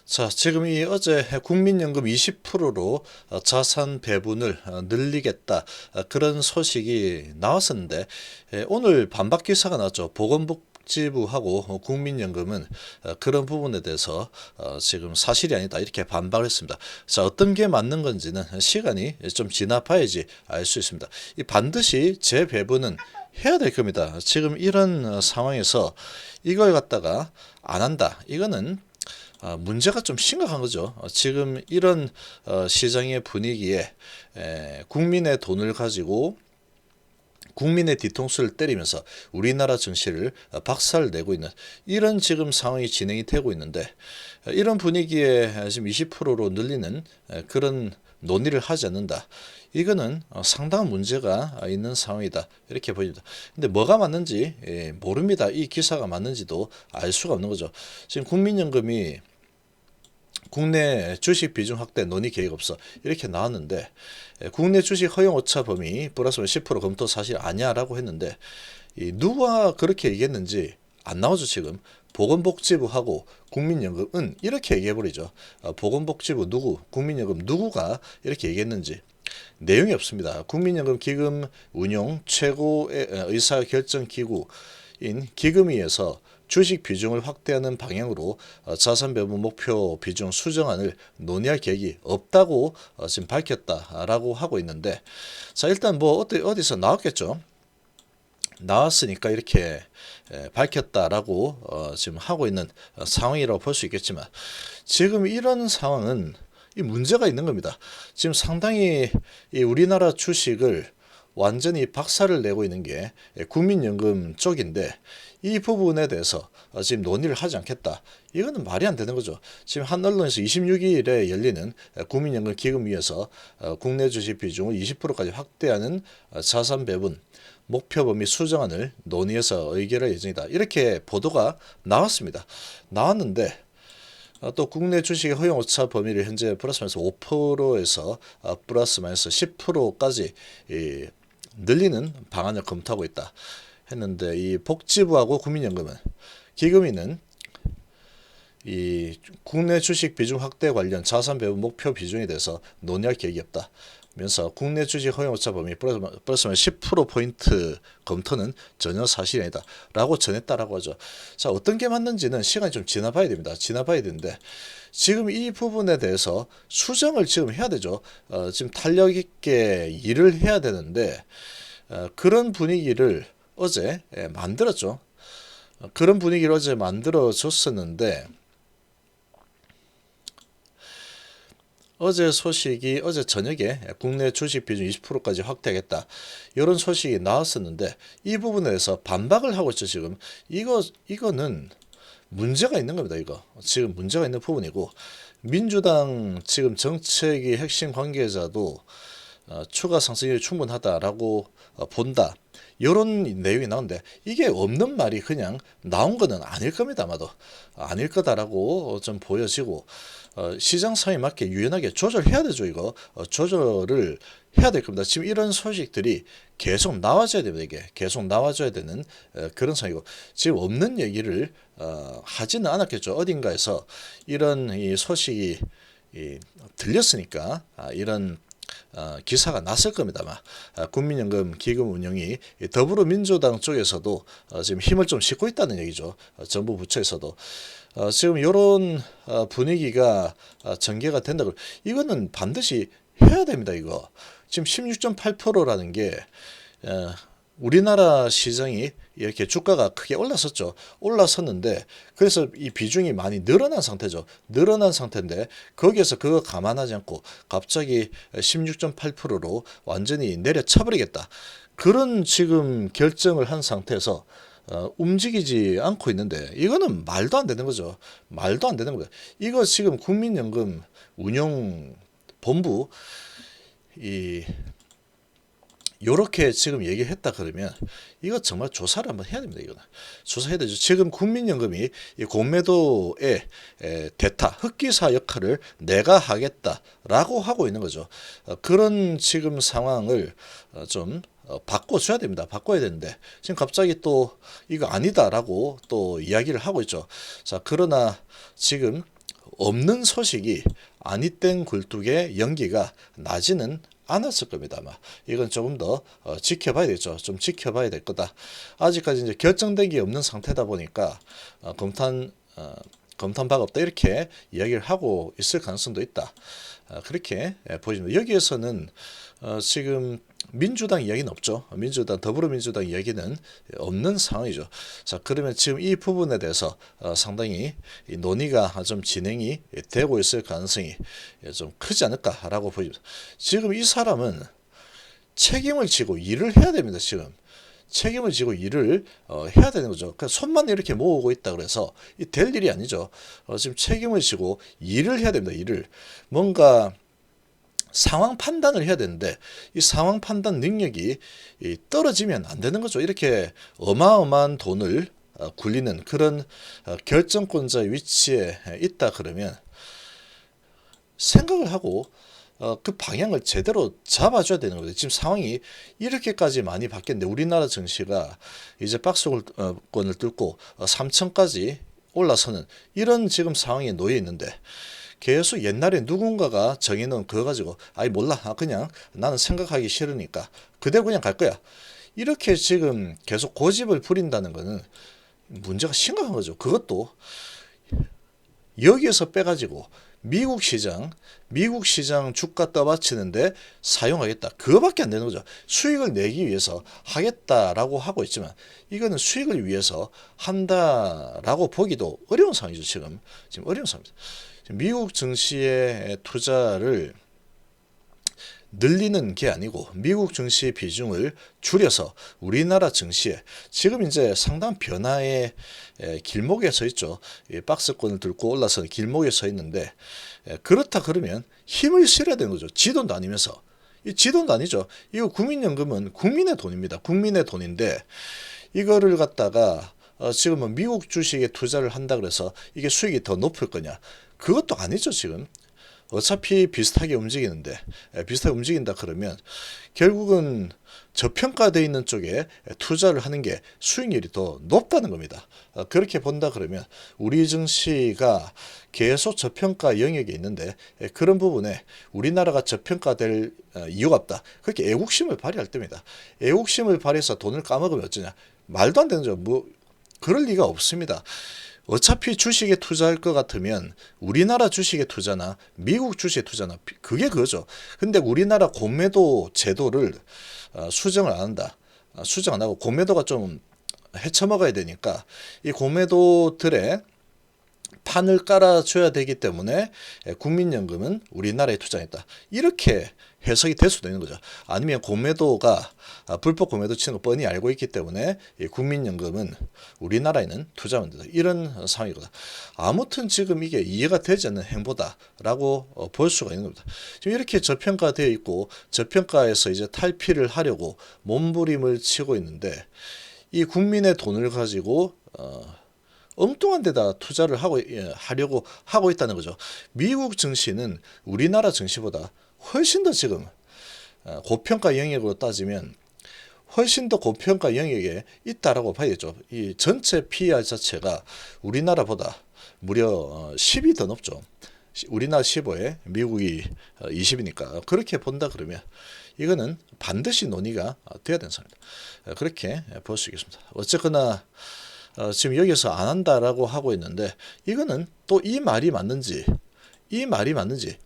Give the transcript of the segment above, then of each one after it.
자, 지금 이 어제 국민연금 20%로 자산 배분을 늘리겠다, 그런 소식이 나왔었는데, 오늘 반박 기사가 나왔죠. 보건복지부하고 국민연금은 그런 부분에 대해서 지금 사실이 아니다 이렇게 반박을 했습니다. 자, 어떤 게 맞는 건지는 시간이 좀 지나 봐야지 알 수 있습니다. 이 반드시 재배분은 해야 될 겁니다. 지금 이런 상황에서 이걸 갖다가 안 한다, 이거는 문제가 좀 심각한 거죠. 지금 이런 시장의 분위기에 국민의 돈을 가지고 국민의 뒤통수를 때리면서 우리나라 증시를 박살내고 있는 이런 지금 상황이 진행이 되고 있는데, 이런 분위기에 지금 20%로 늘리는 그런 논의를 하지 않는다, 이거는 상당한 문제가 있는 상황이다 이렇게 보입니다. 근데 뭐가 맞는지 모릅니다. 이 기사가 맞는지도 알 수가 없는 거죠. 지금 국민연금이 국내 주식 비중 확대 논의 계획 없어 이렇게 나왔는데, 국내 주식 허용 오차 범위 플러스 10% 검토 사실 아니야라고 했는데, 누가 그렇게 얘기했는지 안 나오죠. 지금 보건복지부하고 국민연금은 이렇게 얘기해버리죠. 보건복지부 누구, 국민연금 누구가 이렇게 얘기했는지 내용이 없습니다. 국민연금 기금 운용 최고의 의사결정기구인 기금위에서 주식 비중을 확대하는 방향으로 자산 배분 목표 비중 수정안을 논의할 계획이 없다고 지금 밝혔다라고 하고 있는데, 자, 일단 뭐 어디서 나왔겠죠. 나왔으니까 이렇게 밝혔다라고 지금 하고 있는 상황이라고 볼 수 있겠지만, 지금 이런 상황은 이 문제가 있는 겁니다. 지금 상당히 이 우리나라 주식을 완전히 박살을 내고 있는 게 국민연금 쪽인데, 이 부분에 대해서 지금 논의를 하지 않겠다, 이거는 말이 안 되는 거죠. 지금 한 언론에서 26일에 열리는 국민연금 기금위에서 국내 주식 비중을 20%까지 확대하는 자산 배분 목표 범위 수정안을 논의해서 의결할 예정이다, 이렇게 보도가 나왔습니다. 나왔는데 또 국내 주식의 허용 오차 범위를 현재 플러스 마이너스 5%에서 플러스 마이너스 10%까지 늘리는 방안을 검토하고 있다 했는데, 이 복지부하고 국민연금은 기금위는 이 국내 주식 비중 확대 관련 자산 배분 목표 비중에 대해서 논의할 계획이 없다 면서 국내 주식 허용 오차 범위 플러스 10%포인트 검토는 전혀 사실이 아니다 라고 전했다라고 하죠. 자, 어떤 게 맞는지는 시간이 좀 지나봐야 됩니다. 지나봐야 되는데, 지금 이 부분에 대해서 수정을 지금 해야 되죠. 지금 탄력 있게 일을 해야 되는데, 그런 분위기를 어제 만들었죠. 그런 분위기를 어제 만들어줬었는데, 어제 소식이 어제 저녁에 국내 주식 비중 20%까지 확대하겠다, 이런 소식이 나왔었는데, 이 부분에 대해서 반박을 하고 있죠. 지금 이거는 문제가 있는 겁니다. 이거 지금 문제가 있는 부분이고, 민주당 지금 정책의 핵심 관계자도 추가 상승률이 충분하다라고 본다, 이런 내용이 나오는데, 이게 없는 말이 그냥 나온 거는 아닐 겁니다. 아마도 아닐 거다라고 좀 보여지고, 시장 상황에 맞게 유연하게 조절해야 되죠. 이거 조절을 해야 될 겁니다. 지금 이런 소식들이 계속 나와줘야 됩니다. 이게 계속 나와줘야 되는 그런 상황이고, 지금 없는 얘기를 하지는 않았겠죠. 어딘가에서 이런 이 소식이 들렸으니까 이런 기사가 났을 겁니다만, 국민연금 기금 운영이 더불어민주당 쪽에서도 지금 힘을 좀 싣고 있다는 얘기죠. 정부 부처에서도 지금 이런 분위기가 전개가 된다고, 이거는 반드시 해야 됩니다. 이거 지금 16.8%라는 게 우리나라 시장이 이렇게 주가가 크게 올랐었죠. 올랐었는데, 그래서 이 비중이 많이 늘어난 상태죠. 늘어난 상태인데, 거기에서 그거 감안하지 않고 갑자기 16.8%로 완전히 내려쳐버리겠다, 그런 지금 결정을 한 상태에서 움직이지 않고 있는데, 이거는 말도 안 되는 거죠. 말도 안 되는 거예요. 이거 지금 국민연금 운용 본부 요렇게 지금 얘기했다 그러면 이거 정말 조사를 한번 해야 됩니다. 이거는 조사해야 되죠. 지금 국민연금이 이 공매도의 대타 흑기사 역할을 내가 하겠다라고 하고 있는 거죠. 그런 지금 상황을 좀 바꿔줘야 됩니다. 바꿔야 되는데, 지금 갑자기 또 이거 아니다라고 또 이야기를 하고 있죠. 자, 그러나 지금 없는 소식이 아니땡 굴뚝의 연기가 나지는 않았을 겁니다. 아마 이건 조금 더 지켜봐야 되죠. 좀 지켜봐야 될 거다. 아직까지 이제 결정된 게 없는 상태다 보니까 검탄 바가 없다 이렇게 이야기를 하고 있을 가능성도 있다. 그렇게 보입니다. 여기에서는 지금 민주당 이야기는 없죠. 더불어민주당 이야기는 없는 상황이죠. 자, 그러면 지금 이 부분에 대해서 상당히 논의가 좀 진행이 되고 있을 가능성이 좀 크지 않을까라고 보입니다. 지금 이 사람은 책임을 지고 일을 해야 됩니다. 지금 책임을 지고 일을 해야 되는 거죠. 그러니까 손만 이렇게 모으고 있다 그래서 될 일이 아니죠. 지금 책임을 지고 일을 해야 됩니다. 일을 뭔가 상황 판단을 해야 되는데 이 상황 판단 능력이 떨어지면 안 되는 거죠. 이렇게 어마어마한 돈을 굴리는 그런 결정권자의 위치에 있다 그러면 생각을 하고 그 방향을 제대로 잡아줘야 되는 거죠. 지금 상황이 이렇게까지 많이 바뀌었는데 우리나라 정시가 이제 박스권을 뚫고 3천까지 올라서는 이런 지금 상황에 놓여 있는데 계속 옛날에 누군가가 정해놓은 그거 가지고 아이 몰라 그냥 나는 생각하기 싫으니까 그대로 그냥 갈 거야 이렇게 지금 계속 고집을 부린다는 거는 문제가 심각한 거죠. 그것도 여기에서 빼가지고 미국 시장 주가 떠받치는데 사용하겠다. 그거밖에 안 되는 거죠. 수익을 내기 위해서 하겠다라고 하고 있지만 이거는 수익을 위해서 한다라고 보기도 어려운 상황이죠. 지금 어려운 상황입니다. 미국 증시의 투자를 늘리는 게 아니고 미국 증시 비중을 줄여서 우리나라 증시에 지금 이제 상당한 변화의 길목에 서 있죠. 박스권을 들고 올라서는 길목에 서 있는데 그렇다 그러면 힘을 실어야 되는 거죠. 지돈도 아니면서. 이 지돈도 아니죠. 이거 국민연금은 국민의 돈입니다. 국민의 돈인데 이거를 갖다가 지금은 미국 주식에 투자를 한다 그래서 이게 수익이 더 높을 거냐. 그것도 아니죠. 지금. 어차피 비슷하게 움직이는데 비슷하게 움직인다 그러면 결국은 저평가되어 있는 쪽에 투자를 하는 게 수익률이 더 높다는 겁니다. 그렇게 본다 그러면 우리 증시가 계속 저평가 영역에 있는데 그런 부분에 우리나라가 저평가될 이유가 없다. 그렇게 애국심을 발휘할 때입니다. 애국심을 발휘해서 돈을 까먹으면 어쩌냐. 말도 안 되는 죠. 뭐 그럴 리가 없습니다. 어차피 주식에 투자할 것 같으면 우리나라 주식에 투자나 미국 주식에 투자나 그게 그거죠. 근데 우리나라 공매도 제도를 수정을 안 한다. 수정 안 하고 공매도가 좀 헤쳐먹어야 되니까 이 공매도들의 판을 깔아줘야 되기 때문에 국민연금은 우리나라에 투자했다. 이렇게 해석이 될 수도 있는 거죠. 아니면 공매도가 불법 공매도 치는 거 뻔히 알고 있기 때문에 국민연금은 우리나라에는 투자하면 된다. 이런 상황이거든. 아무튼 지금 이게 이해가 되지 않는 행보다라고 볼 수가 있는 겁니다. 지금 이렇게 저평가되어 있고 저평가에서 이제 탈피를 하려고 몸부림을 치고 있는데 이 국민의 돈을 가지고 엉뚱한 데다 투자를 하려고 하고 있다는 거죠. 미국 증시는 우리나라 증시보다 훨씬 더 지금 고평가 영역으로 따지면 훨씬 더 고평가 영역에 있다라고 봐야겠죠. 이 전체 PER 자체가 우리나라보다 무려 10이 더 높죠. 우리나라 15에 미국이 20이니까 그렇게 본다 그러면 이거는 반드시 논의가 돼야 되는 상황입니다. 그렇게 볼 수 있겠습니다. 어쨌거나 지금 여기서 안 한다라고 하고 있는데 이거는 또 이 말이 맞는지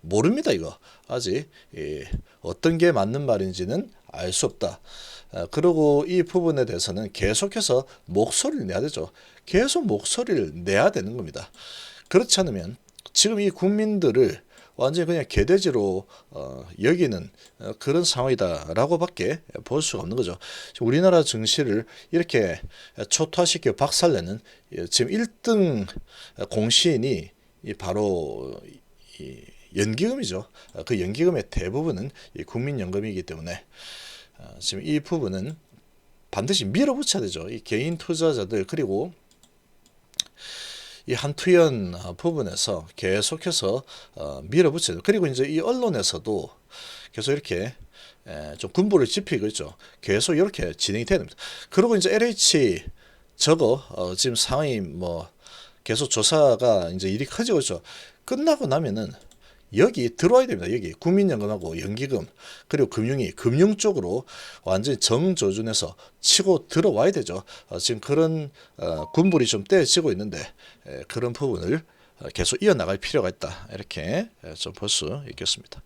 모릅니다. 이거 아직 어떤 게 맞는 말인지는 알 수 없다. 그리고 이 부분에 대해서는 계속해서 목소리를 내야 되죠. 계속 목소리를 내야 되는 겁니다. 그렇지 않으면 지금 이 국민들을 완전히 그냥 개돼지로 여기는 그런 상황이다라고밖에 볼 수가 없는 거죠. 우리나라 증시를 이렇게 초토화시켜 박살내는 지금 1등 공신이 바로 이 연기금이죠. 그 연기금의 대부분은 이 국민연금이기 때문에 지금 이 부분은 반드시 밀어붙여야 되죠. 이 개인 투자자들 그리고 이 한투연 부분에서 계속해서 밀어붙여요. 그리고 이제 이 언론에서도 계속 이렇게 좀 군부를 짚히고 있죠. 계속 이렇게 진행이 됩니다. 그리고 이제 LH 저거 지금 상황이 뭐 계속 조사가 이제 일이 커지고 있죠. 끝나고 나면은 여기 들어와야 됩니다. 여기 국민연금하고 연기금 그리고 금융위 금융 쪽으로 완전히 정조준해서 치고 들어와야 되죠. 지금 그런 군불이 좀 떼어지고 있는데 그런 부분을 계속 이어나갈 필요가 있다. 이렇게 좀 볼 수 있겠습니다.